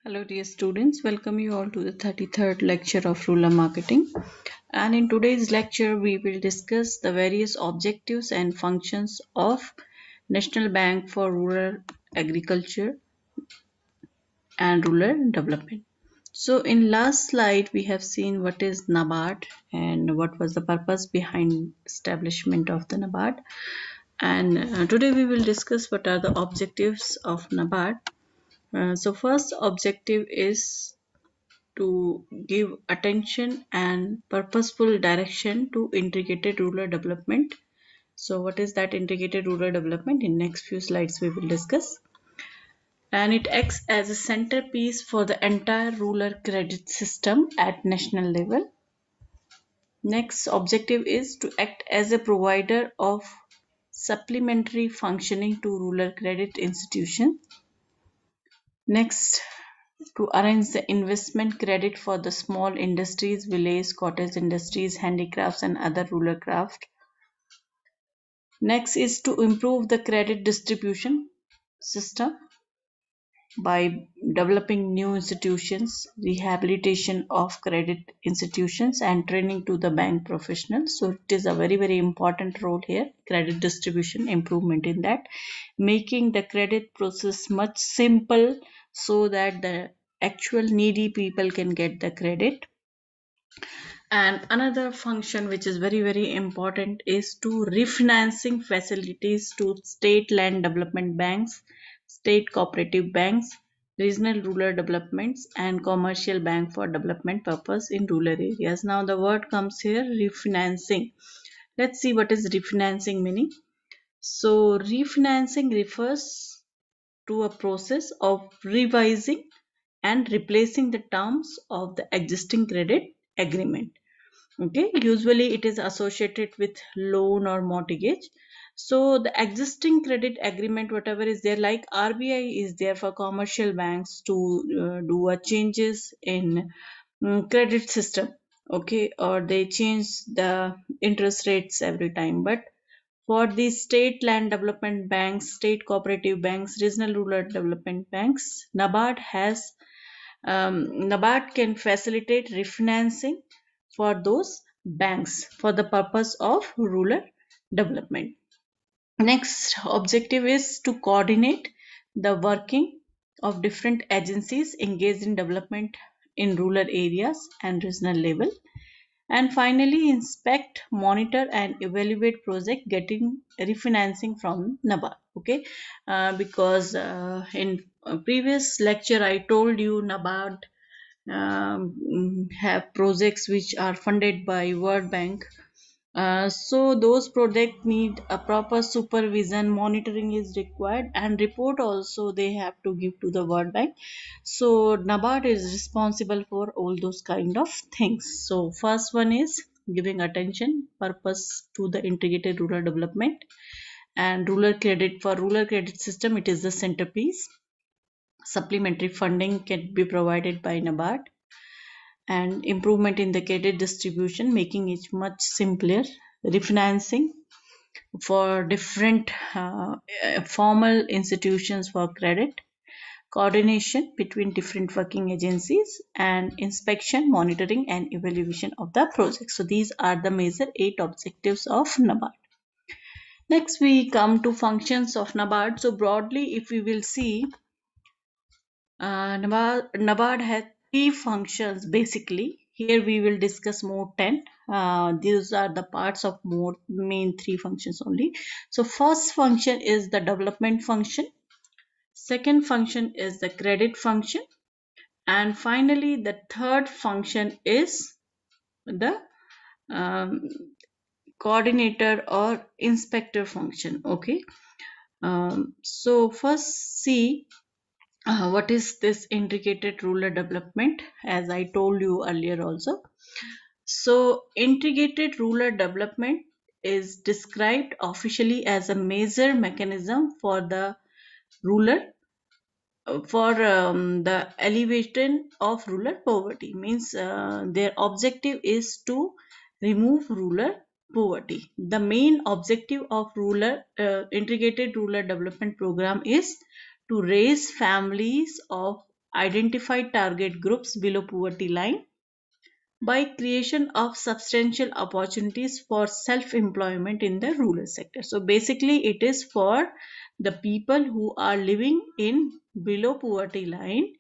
Hello dear students, welcome you all to the 33rd lecture of rural marketing. And in today's lecture we will discuss the various objectives and functions of National Bank for Rural Agriculture and Rural Development. So in last slide we have seen what is NABARD and what was the purpose behind establishment of the NABARD. And today we will discuss what are the objectives of NABARD. So first objective is to give attention and purposeful direction to integrated rural development. So what is that integrated rural development? In next few slides we will discuss. And it acts as a centerpiece for the entire rural credit system at national level. Next objective is to act as a provider of supplementary functioning to rural credit institutions. Next, to arrange the investment credit for the small industries, village, cottage industries, handicrafts, and other rural craft. Next is to improve the credit distribution system by developing new institutions, rehabilitation of credit institutions, and training to the bank professionals. So it is a very important role here, credit distribution, improvement in that, making the credit process much simple so that the actual needy people can get the credit. And another function which is very important is to refinancing facilities to state land development banks, state cooperative banks, regional rural developments, and commercial bank for development purpose in rural areas. Now the word comes here, refinancing. Let's see what is refinancing meaning. So refinancing refers to a process of revising and replacing the terms of the existing credit agreement. Okay, usually it is associated with loan or mortgage. So the existing credit agreement, whatever is there, like RBI is there for commercial banks to do a changes in credit system. Okay, or they change the interest rates every time. But for the state land development banks, state cooperative banks, regional rural development banks, NABARD can facilitate refinancing for those banks for the purpose of rural development. Next objective is to coordinate the working of different agencies engaged in development in rural areas and regional level. And finally, inspect, monitor, and evaluate project getting refinancing from NABARD. Okay, because in a previous lecture I told you NABARD have projects which are funded by World Bank. So those projects need a proper supervision, monitoring is required, and report also they have to give to the World Bank. So NABARD is responsible for all those kind of things. So first one is giving attention, purpose to the integrated rural development and rural credit. For rural credit system, it is the centerpiece. Supplementary funding can be provided by NABARD and improvement in the credit distribution, making it much simpler. Refinancing for different formal institutions for credit, coordination between different working agencies, and inspection, monitoring, and evaluation of the project. So these are the major 8 objectives of NABARD. Next, we come to functions of NABARD. So broadly, if we will see, NABARD has 3 functions basically. Here we will discuss more 10. These are the parts of more main 3 functions only. So first function is the development function. Second function is the credit function. And finally, the third function is the um, coordinator or inspector function. Okay. So first see what is this integrated rural development, as I told you earlier also. So integrated rural development is described officially as a major mechanism for the rural for the elevation of rural poverty. Means their objective is to remove rural poverty. The main objective of rural integrated rural development program is to raise families of identify target groups below poverty line by creation of substantial opportunities for self-employment in the rural sector. So basically it is for the people who are living in below poverty line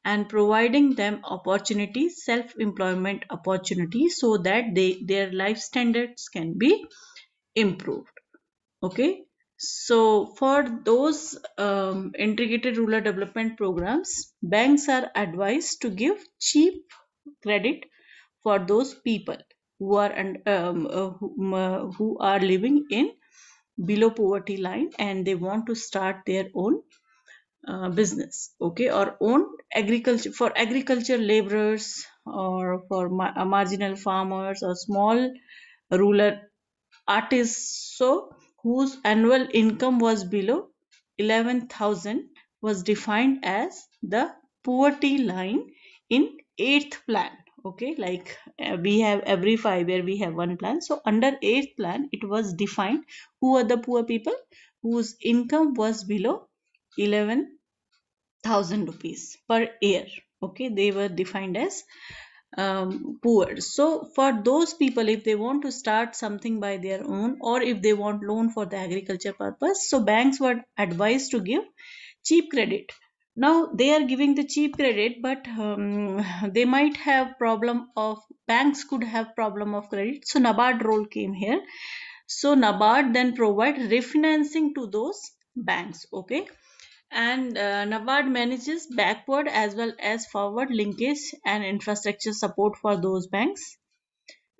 and providing them opportunities, self-employment opportunities, so that their life standards can be improved. Okay, so for those integrated rural development programs, banks are advised to give cheap credit for those people who are who are living in below poverty line and they want to start their own business, okay, or own agriculture, for agriculture laborers or for marginal farmers or small rural artists, so whose annual income was below 11,000 was defined as the poverty line in eighth plan. Okay, like we have every 5 year we have one plan, so under eighth plan it was defined who are the poor people whose income was below 11,000 rupees per year. Okay, they were defined as poor. So for those people, if they want to start something by their own or if they want loan for the agriculture purpose, so banks were advised to give cheap credit. Now they are giving the cheap credit, but they might have problem of, banks could have problem of credit, so NABARD role came here. So NABARD then provide refinancing to those banks. Okay, and NABARD manages backward as well as forward linkage and infrastructure support for those banks.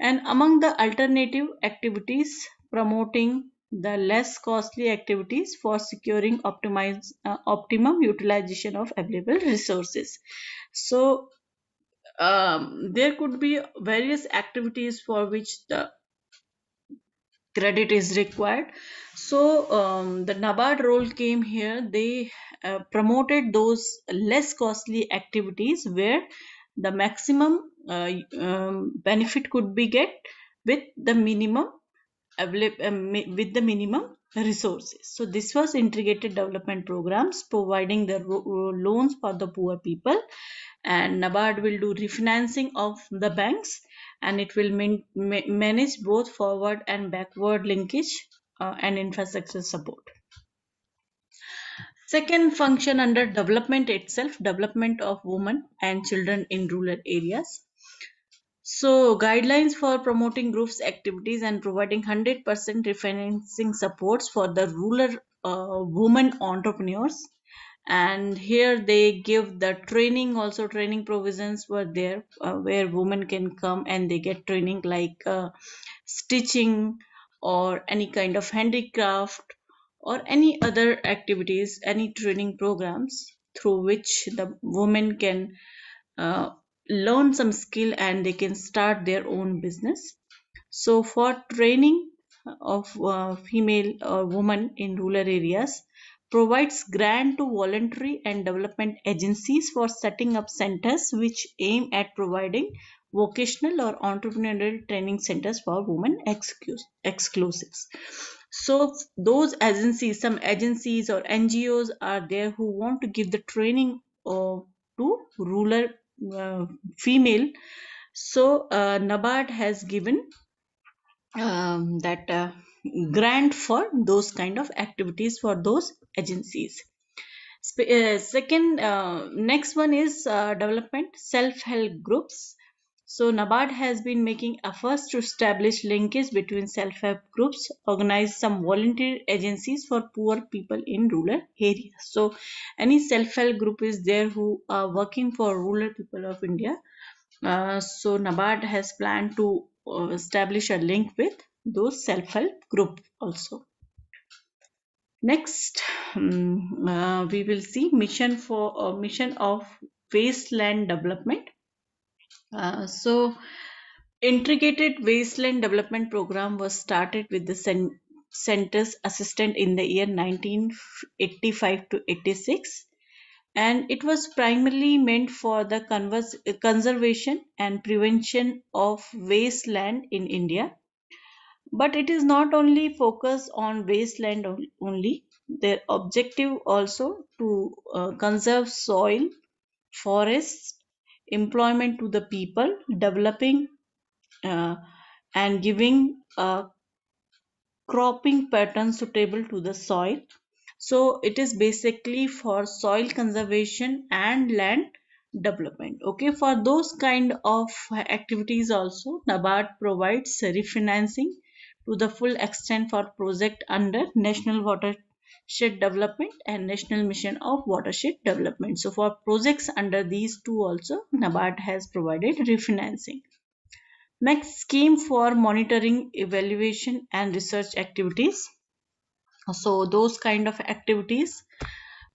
And among the alternative activities, promoting the less costly activities for securing optimum utilization of available resources. So there could be various activities for which the credit is required. So the NABARD role came here. They promoted those less costly activities where the maximum benefit could be get with the minimum with the minimum resources. So this was integrated development programs providing the loans for the poor people, and NABARD will do refinancing of the banks, and it will manage both forward and backward linkage and infrastructure support. Second function under development itself, development of women and children in rural areas. So, guidelines for promoting groups activities and providing 100% refinancing supports for the rural women entrepreneurs. And here they give the training, also training provisions were there where women can come and they get training like stitching or any kind of handicraft or any other activities, any training programs through which the women can uh, learn some skill and they can start their own business. So for training of female or women in rural areas, provides grant to voluntary and development agencies for setting up centers which aim at providing vocational or entrepreneurial training centers for women exclusives. So those agencies, some agencies or NGOs are there who want to give the training to rural female. So NABARD has given that grant for those kind of activities for those agencies. Second, next one is development self-help groups. So NABARD has been making efforts to establish linkage between self-help groups, organize some volunteer agencies for poor people in rural areas. So any self-help group is there who are working for rural people of India. So NABARD has planned to establish a link with those self-help group also. Next, we will see mission of wasteland development. So integrated wasteland development program was started with the center's assistant in the year 1985 to 86, and it was primarily meant for the conservation and prevention of wasteland in India. But it is not only focused on wasteland only. Their objective also to conserve soil forests, employment to the people, developing uh, and giving cropping patterns suitable to the soil. So it is basically for soil conservation and land development. Okay, for those kind of activities also, NABARD provides refinancing to the full extent for project under National Watershed Development and National Mission of Watershed Development. So for projects under these two also, NABARD has provided refinancing. Next, scheme for monitoring, evaluation and research activities. So those kind of activities,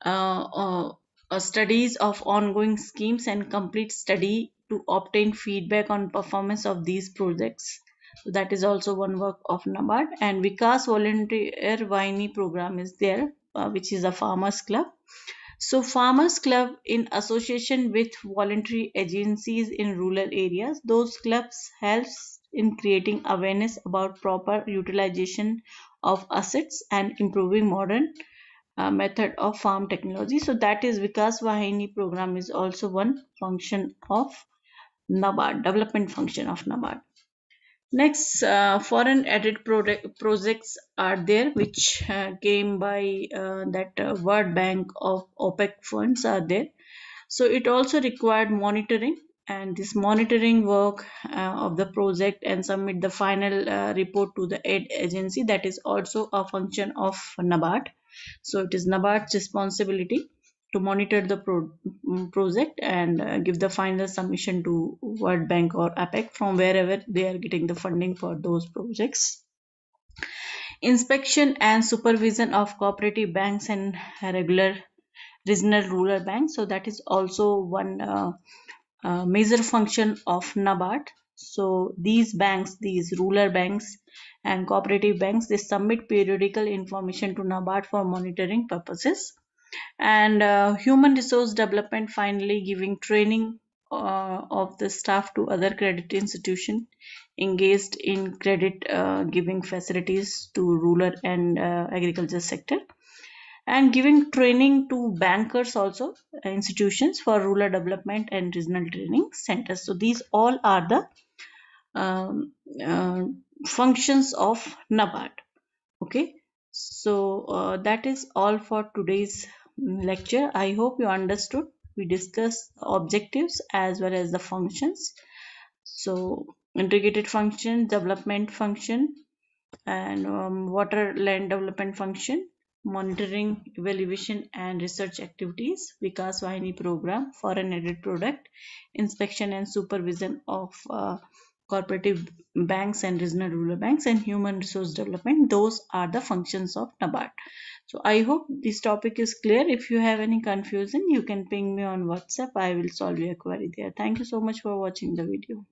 uh, uh, studies of ongoing schemes and complete study to obtain feedback on performance of these projects. So that is also one work of NABARD. And Vikas Volunteer Vahini program is there, which is a farmers club. So Farmers Club in association with voluntary agencies in rural areas, those clubs helps in creating awareness about proper utilization of assets and improving modern method of farm technology. So that is Vikas Vahini program is also one function of NABARD, development function of NABARD. Next, foreign added projects are there, which came by that World Bank of OPEC funds are there. So it also required monitoring, and this monitoring work of the project and submit the final report to the aid agency. That is also a function of NABARD. So it is NABARD's responsibility to monitor the project and give the final submission to World Bank or APEC from wherever they are getting the funding for those projects. Inspection and supervision of cooperative banks and regular regional rural banks. So that is also one major function of NABARD. So these banks, these rural banks and cooperative banks, they submit periodical information to NABARD for monitoring purposes. And human resource development, finally giving training of the staff to other credit institution engaged in credit giving facilities to rural and agriculture sector, and giving training to bankers also, institutions for rural development and regional training centers. So these all are the um, uh, functions of NABARD. Okay, so that is all for today's lecture. I hope you understood. We discussed objectives as well as the functions. So integrated function, development function, and water land development function, monitoring, evaluation and research activities, Vikas Vahini program, foreign added product, inspection and supervision of cooperative banks and regional rural banks, and human resource development. Those are the functions of NABARD. So I hope this topic is clear. If you have any confusion, you can ping me on WhatsApp. I will solve your query there. Thank you so much for watching the video.